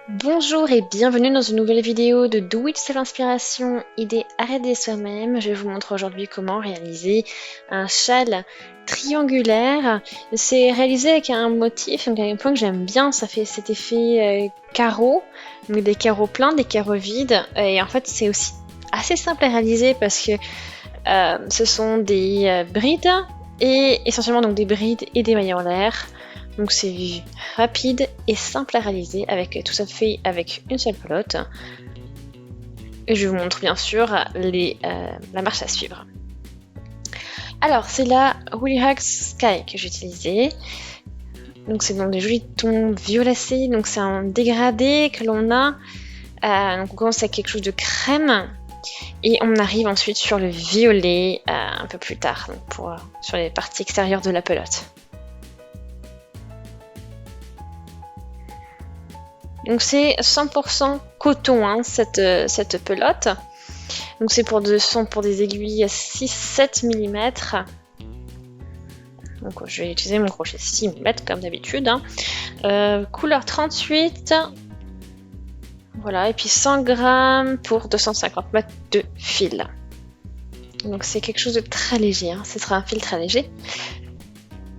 Bonjour et bienvenue dans une nouvelle vidéo de Do It Self Inspiration, idée à aider soi-même. Je vous montre aujourd'hui comment réaliser un châle triangulaire. C'est réalisé avec un motif, donc un point que j'aime bien, ça fait cet effet carreau, donc des carreaux pleins, des carreaux vides. Et en fait c'est aussi assez simple à réaliser parce que ce sont des brides et essentiellement donc des brides et des mailles en l'air. Donc c'est rapide et simple à réaliser, avec tout ça fait avec une seule pelote. Et je vous montre bien sûr la marche à suivre. Alors c'est la Woolly Hug Sky que j'ai utilisée. Donc c'est dans des jolis tons violacés, donc c'est un dégradé que l'on a. Donc on commence avec quelque chose de crème et on arrive ensuite sur le violet un peu plus tard, donc sur les parties extérieures de la pelote. Donc c'est 100% coton, hein, cette pelote. Donc c'est pour des aiguilles 6-7 mm. Donc je vais utiliser mon crochet 6 mm comme d'habitude. Hein. Couleur 38. Voilà, et puis 100 grammes pour 250 mètres de fil. Donc c'est quelque chose de très léger, hein. Ce sera un fil très léger.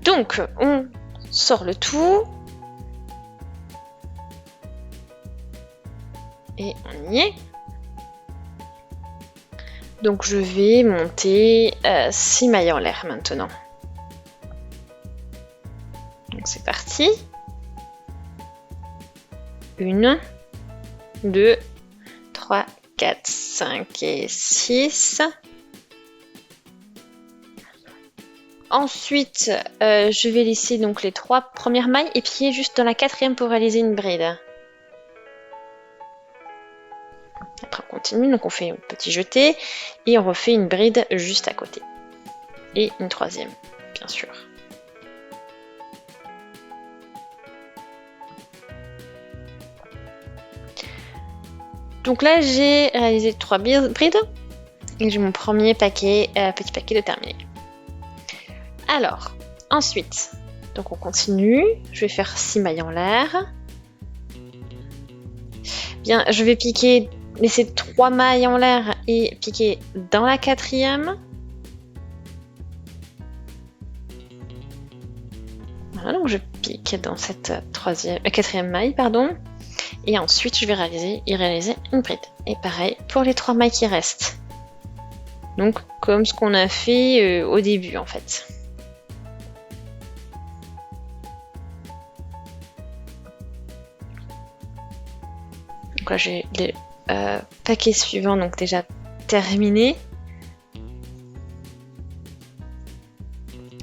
Donc on sort le tout. Et on y est. Donc je vais monter 6 mailles en l'air maintenant. Donc c'est parti. 1, 2, 3, 4, 5 et 6. Ensuite, je vais laisser donc les 3 premières mailles et pied juste dans la 4e pour réaliser une bride. Après on continue, donc on fait un petit jeté et on refait une bride juste à côté. Et une 3e, bien sûr. Donc là j'ai réalisé 3 brides et j'ai mon premier petit paquet de terminé. Alors, ensuite, donc on continue, je vais faire 6 mailles en l'air. Bien, je vais laisser 3 mailles en l'air et piquer dans la 4e. Voilà, donc je pique dans cette 4e maille, pardon. Et ensuite, je vais réaliser une bride. Et pareil pour les 3 mailles qui restent. Donc, comme ce qu'on a fait au début, en fait. Donc là, j'ai les paquets suivants, donc déjà terminés.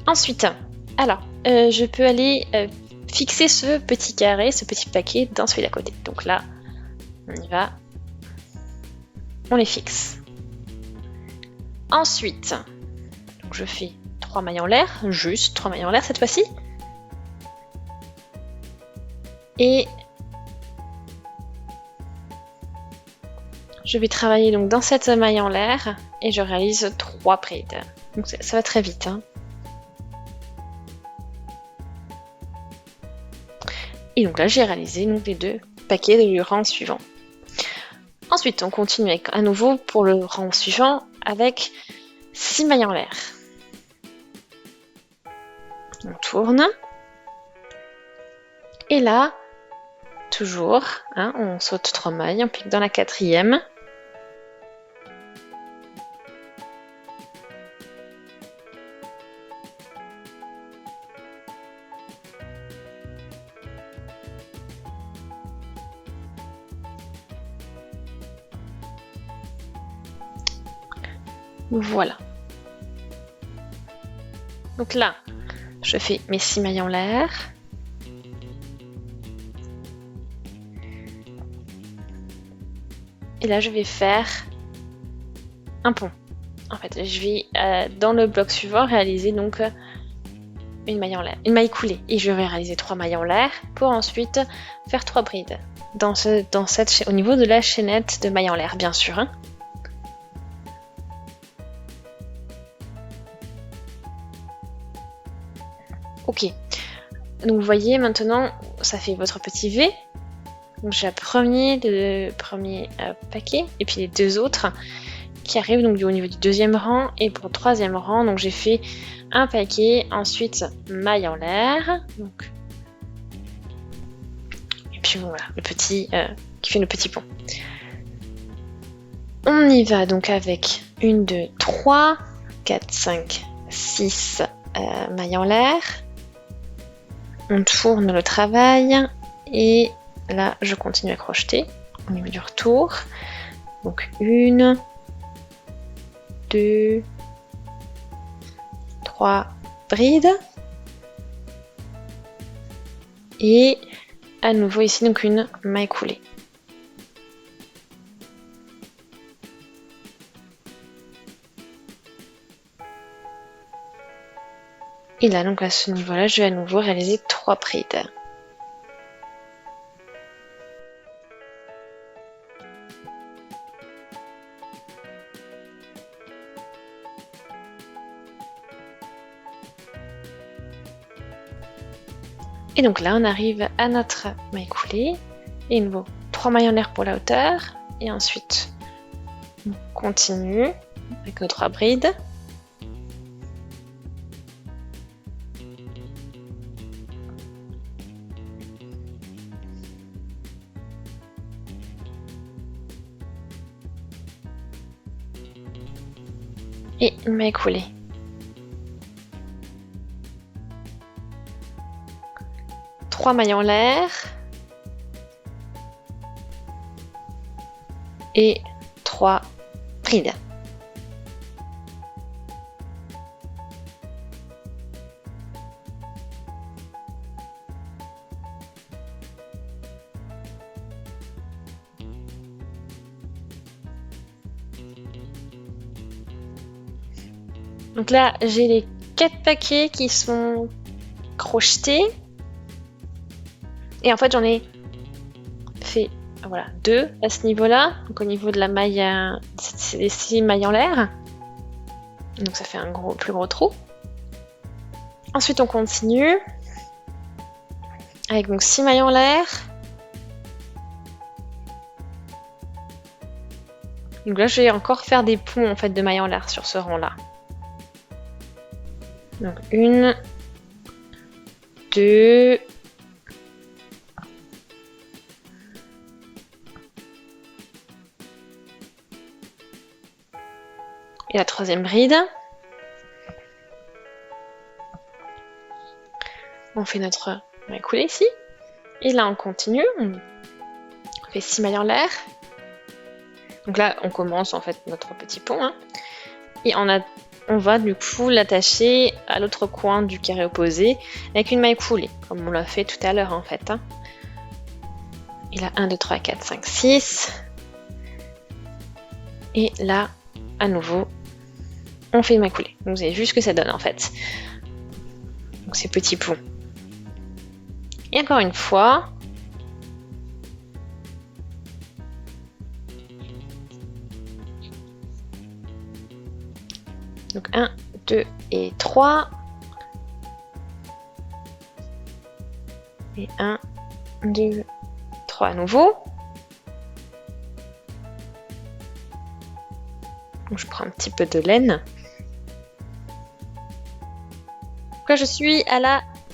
Ensuite, alors, je peux aller fixer ce petit carré, ce petit paquet dans celui d'à côté. Donc là, on y va. On les fixe. Ensuite, donc je fais 3 mailles en l'air, juste 3 mailles en l'air cette fois-ci. Et je vais travailler donc dans cette maille en l'air et je réalise 3 brides. Donc ça va très vite. Hein. Et donc là, j'ai réalisé donc, les 2 paquets du rang suivant. Ensuite, on continue à nouveau pour le rang suivant avec 6 mailles en l'air. On tourne. Et là, toujours, hein, on saute 3 mailles, on pique dans la 4e. Voilà. Donc là, je fais mes 6 mailles en l'air. Et là, je vais faire un pont. En fait, je vais, dans le bloc suivant, réaliser donc une maille en l'air, une maille coulée. Et je vais réaliser 3 mailles en l'air pour ensuite faire 3 brides. Au niveau de la chaînette de mailles en l'air, bien sûr. Hein. Ok, donc vous voyez maintenant, ça fait votre petit V. Donc j'ai le premier paquet et puis les deux autres qui arrivent donc au niveau du deuxième rang. Et pour le troisième rang, donc j'ai fait un paquet, ensuite maille en l'air. Donc... Et puis voilà, le petit qui fait le petit pont. On y va donc avec 1, 2, 3, 4, 5, 6 mailles en l'air. On tourne le travail et là je continue à crocheter au niveau du retour. Donc 1, 2, 3 brides. Et à nouveau ici donc une maille coulée. Et là, donc à ce niveau-là, je vais à nouveau réaliser 3 brides. Et donc là, on arrive à notre maille coulée. Et de nouveau, 3 mailles en l'air pour la hauteur. Et ensuite, on continue avec nos 3 brides. Et une maille coulée. Trois mailles en l'air. Et 3 brides. Donc là, j'ai les 4 paquets qui sont crochetés. Et en fait, j'en ai fait voilà, 2 à ce niveau-là. Donc au niveau de la maille, c'est les 6 mailles en l'air. Donc ça fait un plus gros trou. Ensuite, on continue avec donc 6 mailles en l'air. Donc là, je vais encore faire des ponts en fait de mailles en l'air sur ce rang-là. Donc 1, 2, et la troisième bride. On fait notre maille coulée ici. Et là, on continue. On fait 6 mailles en l'air. Donc là, on commence en fait notre petit pont. Hein. Et on va du coup l'attacher à l'autre coin du carré opposé avec une maille coulée, comme on l'a fait tout à l'heure en fait. Hein. Et là, 1, 2, 3, 4, 5, 6. Et là, à nouveau, on fait une maille coulée. Donc vous avez vu ce que ça donne en fait. Donc ces petits ponts. Et encore une fois. Donc 1, 2 et 3. Et 1, 2, 3 à nouveau. Donc je prends un petit peu de laine. Donc là je suis à la au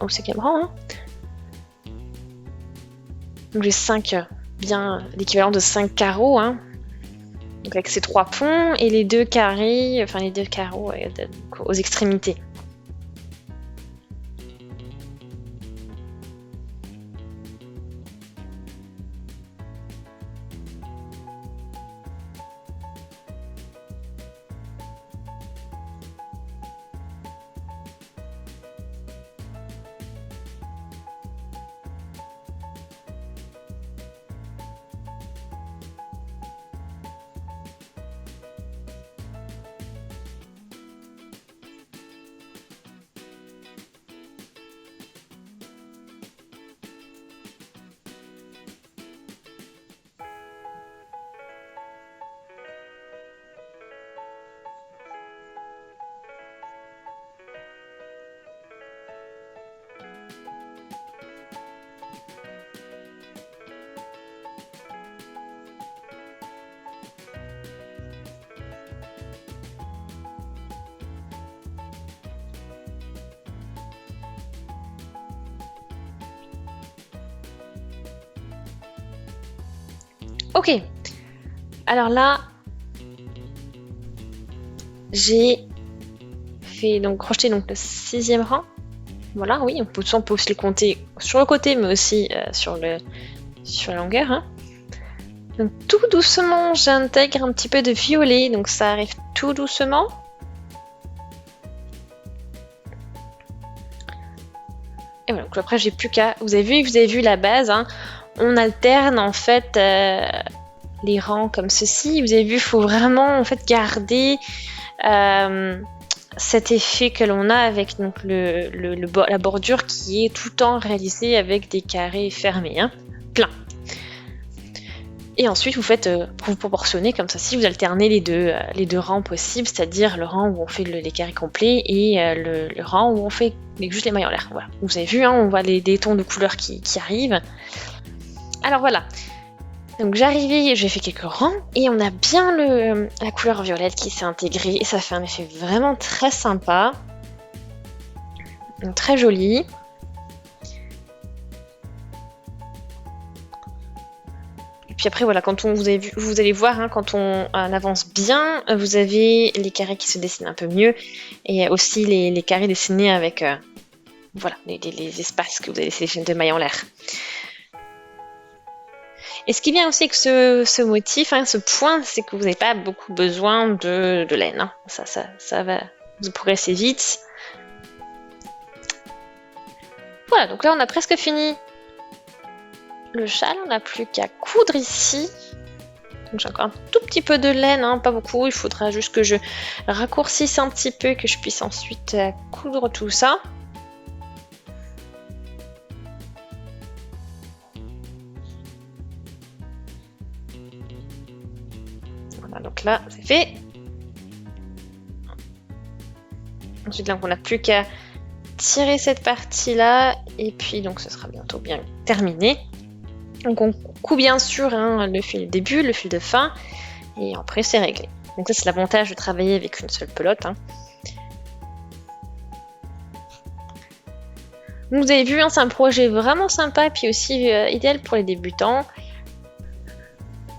cinquième rang. Hein. Donc j'ai 5, bien l'équivalent de 5 carreaux. Hein. Donc avec ces 3 ponts et les 2 carrés, enfin les 2 carreaux aux extrémités. Ok, alors là, j'ai fait donc crocheter donc le 6e rang. Voilà, oui, on peut aussi le compter sur le côté, mais aussi sur la longueur. Hein. Donc tout doucement, j'intègre un petit peu de violet, donc ça arrive tout doucement. Et voilà, donc après j'ai plus qu'à... Vous avez vu la base, hein. On alterne en fait les rangs comme ceci. Vous avez vu, il faut vraiment en fait garder cet effet que l'on a avec donc, la bordure qui est tout le temps réalisée avec des carrés fermés, hein, plein. Et ensuite, vous faites, vous proportionnez comme ça, si vous alternez les deux rangs possibles, c'est-à-dire le rang où on fait les carrés complets et le rang où on fait juste les mailles en l'air. Voilà. Vous avez vu, hein, on voit des tons de couleurs qui arrivent. Alors voilà. Donc j'arrivais, j'ai fait quelques rangs et on a bien la couleur violette qui s'est intégrée et ça fait un effet vraiment très sympa. Donc, très joli. Puis après, voilà, quand vous allez voir, hein, quand on avance bien, vous avez les carrés qui se dessinent un peu mieux et aussi les carrés dessinés avec voilà, les espaces que vous avez laissés de mailles en l'air. Et ce qui vient aussi avec ce motif, hein, ce point, c'est que vous n'avez pas beaucoup besoin de laine. Hein. Ça va vous progresser vite. Voilà, donc là, on a presque fini le châle, on n'a plus qu'à coudre ici. Donc j'ai encore un tout petit peu de laine, hein, pas beaucoup, il faudra juste que je raccourcisse un petit peu, que je puisse ensuite coudre tout ça. Voilà, donc là c'est fait. Ensuite là on n'a plus qu'à tirer cette partie là et puis donc ce sera bientôt bien terminé. Donc on coupe bien sûr hein, le fil de début, le fil de fin, et après c'est réglé. Donc ça c'est l'avantage de travailler avec une seule pelote. Hein. Donc vous avez vu, hein, c'est un projet vraiment sympa et puis aussi idéal pour les débutants.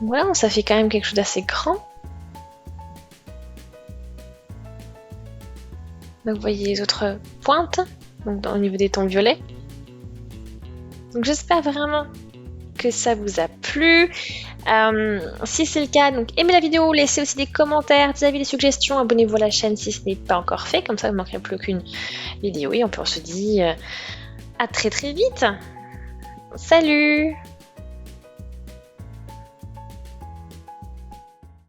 Voilà, ça fait quand même quelque chose d'assez grand. Donc vous voyez les autres pointes, donc au niveau des tons violets. Donc j'espère vraiment que ça vous a plu. Si c'est le cas, donc aimez la vidéo, laissez aussi des commentaires, des avis, des suggestions, abonnez-vous à la chaîne si ce n'est pas encore fait, comme ça vous ne manquerez plus aucune vidéo et on se dit à très très vite. Salut!